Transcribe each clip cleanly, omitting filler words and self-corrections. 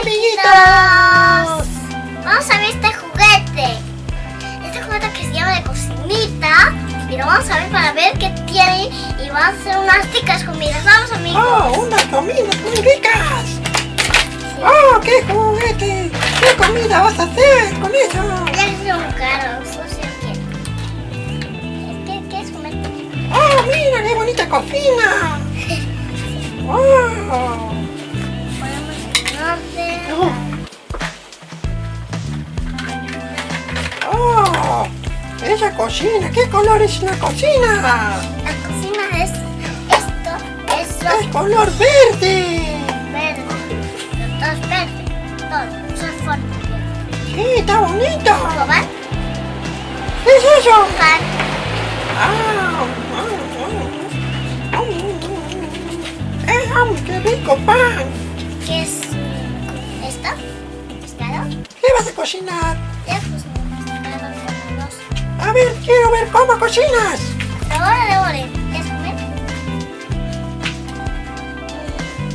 amiguitos! Vamos a ver este juguete. Este juguete que se llama de cocinita. Y lo vamos a ver para ver qué tiene. Y vamos a hacer unas ricas comidas. Vamos, amigos. ¡Oh, unas comidas muy ricas! ¡Oh, qué juguete! ¿Qué comida vas a hacer con eso? Ya que son caros. No sé qué. ¿Qué es comer? ¡Oh, mira qué bonita cocina! ¡Oh! Ponemos en orden. ¡Oh! ¡Esa cocina! ¿Qué color es la cocina? La cocina es esto. ¡Es color verde! Verde. Todo es verde. Todo. Son formas. ¡Sí, está bonito! ¿Probar? ¿Qué es eso? Pan. ¡Qué rico pan! ¿Qué es esto? ¿Pescado? ¿Qué vas a cocinar? Ya pues pescado con arroz. A ver, quiero ver cómo cocinas. Ahora, ¿quieres comer?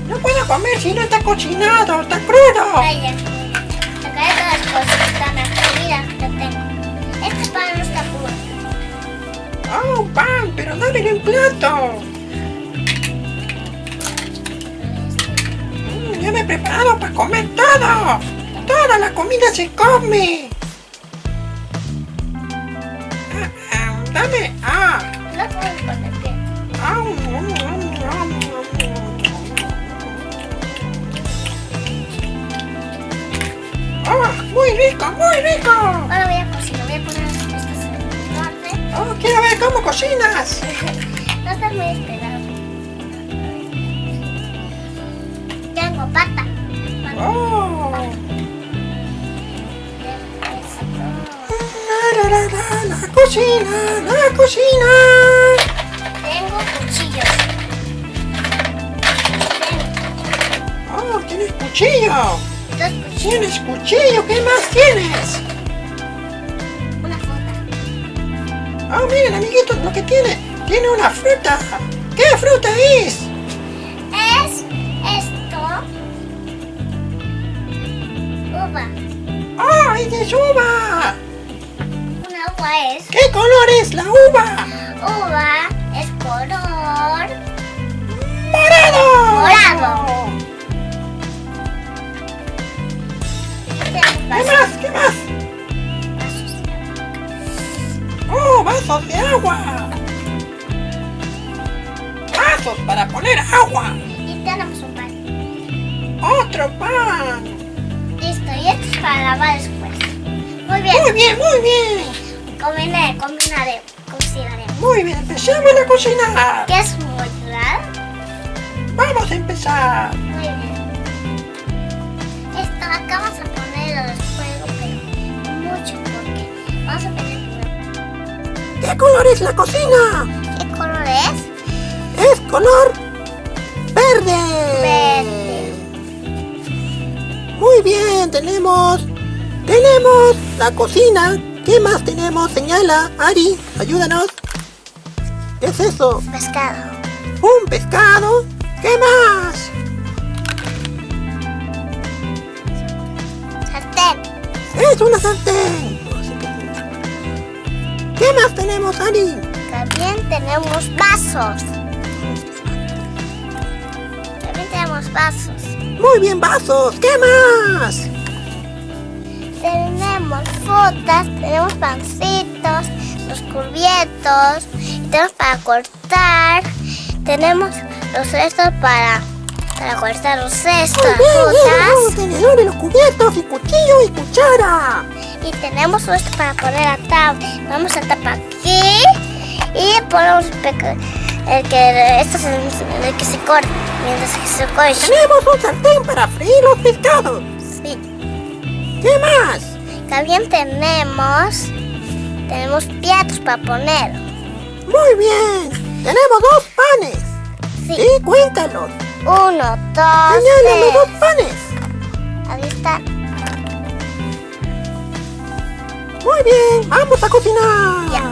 No puedo comer si no está cocinado, está crudo. Vaya. Sacaré todas las cosas que están aquí. Mira, lo tengo. Este pan no está puro. ¡Oh, pan! Pero dame un plato. Ya me he preparado para comer todo. Toda la comida se come. Dame. No puedo poner bien. Muy rico, muy rico. Ahora voy a cocinar. Voy a poner estos en orden. Oh, quiero ver cómo cocinas. No estás muy esperado. Tengo pata. Oh. La cocina, la cocina. Tengo cuchillos. Oh, tienes cuchillo. Dos cuchillos. Tienes cuchillo, ¿qué más tienes? Una fruta. Oh, miren, amiguitos, lo que tiene. Tiene una fruta. ¿Qué fruta es? Es esto. Uva. ¡Oh, es uva! Una uva es. ¿Qué color es la uva? Uva es color. ¡Morado! Morado. ¿Qué más? ¿Qué más? ¡Oh, vasos de agua! ¡Vasos para poner agua! Y tenemos un pan. ¡Otro pan! Listo, y esto es para lavar después. Muy bien. Muy bien, muy bien. Cocinaremos. Muy bien, empecemos a cocinar. ¿Qué es mostrar? Vamos a empezar. Muy bien. Esto acá vamos a ponerlo del fuego, pero mucho porque vamos a tener cuidado. ¿Qué color es la cocina? ¿Qué color es? Es color verde. Verde. Muy bien, tenemos la cocina. ¿Qué más tenemos? Señala, Ari, ayúdanos. ¿Qué es eso? Pescado. Un pescado. ¿Qué más? Sartén. Es una sartén. ¿Qué más tenemos, Ari? También tenemos vasos. Muy bien, vasos. ¿Qué más? Tenemos frutas, tenemos pancitos, los cubiertos, tenemos para cortar, tenemos los cestos para cortar los cestos, Muy bien, las los frutas. tenedores, los cubiertos, y cuchillo y cuchara. Y tenemos esto para poner la tapa. Vamos a tapar aquí y ponemos el que se corta mientras que se coce. Tenemos un sartén para freír los pescados. Sí. ¿Qué más? También tenemos platos para poner. Muy bien. Tenemos 2 panes. Sí. Sí, cuéntalos. 1, 2, Señálame 2 3. panes. Ahí está. Muy bien, vamos a cocinar. Ya.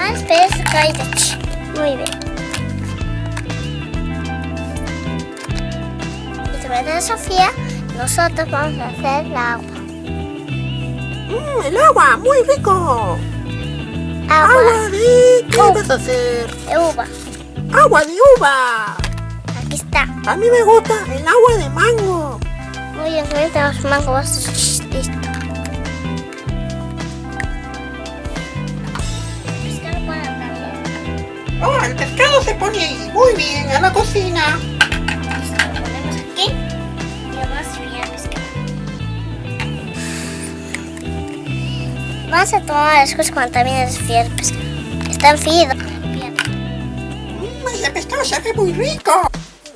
Ah, espera, se cae de ch. Muy bien. Y sobre de Sofía nosotros vamos a hacer el agua. El agua, muy rico. Agua ¿De qué vas a hacer? de uva. Agua de uva. Aquí está. A mí me gusta el agua de mango. Muy bien, ahorita los mangos. Listo. Pescado para también. Oh, el pescado se pone ahí. Muy bien, a la cocina. Listo, lo ponemos aquí. Y vamos a freír el pescado. Vamos a tomar después cuando también es frío el pescado. Está enfriado. El pescado se ve muy rico.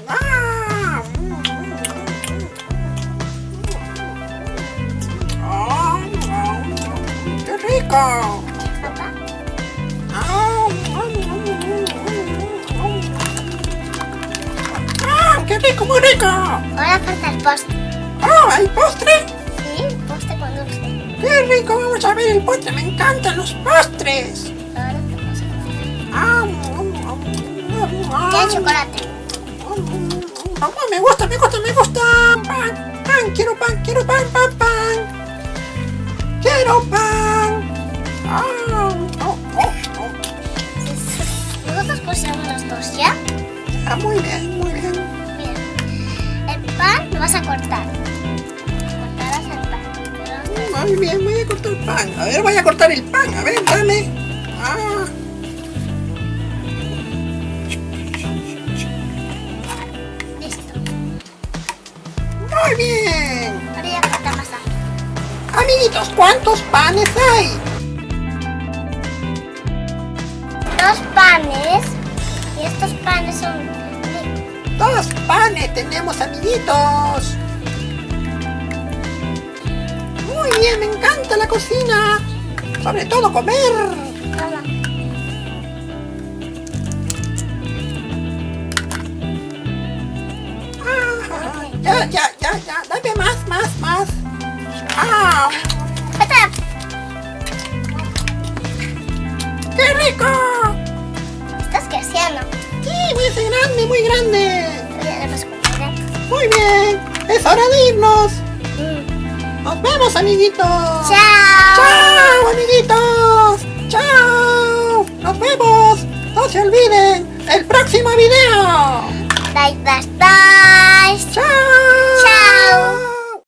¡Ah! ¡Qué rico! Papá. ¡Qué rico, muy rico! Ahora falta el postre. ¡Oh, el postre! Sí, postre con dulce. ¡Qué rico! Vamos a ver el postre. Me encantan los postres. Ahora te vas a comer. Tiene Tiene chocolate. Me gusta. Pan, quiero pan. Quiero pan. Nosotros pusimos los dos, ¿ya? Muy bien. Bien. El pan lo vas a cortar. Cortarás el pan. Muy bien, voy a cortar el pan. A ver, voy a cortar el pan. A ver, dame. Listo. Muy bien. Ahora ya cortamos aquí. Amiguitos, ¿cuántos panes hay? 2 panes. Y estos panes son... 2 panes tenemos, amiguitos. Muy bien, me encanta la cocina. Sobre todo comer. Toma. Ya. Dame más. Espera. ¡Qué rico! Estás creciendo. Sí, voy a ser muy grande. Ya le vas a comer. Muy bien, es hora de irnos. Nos vemos, amiguitos. Chao. Chao, amiguitos. Chao. Nos vemos. No se olviden.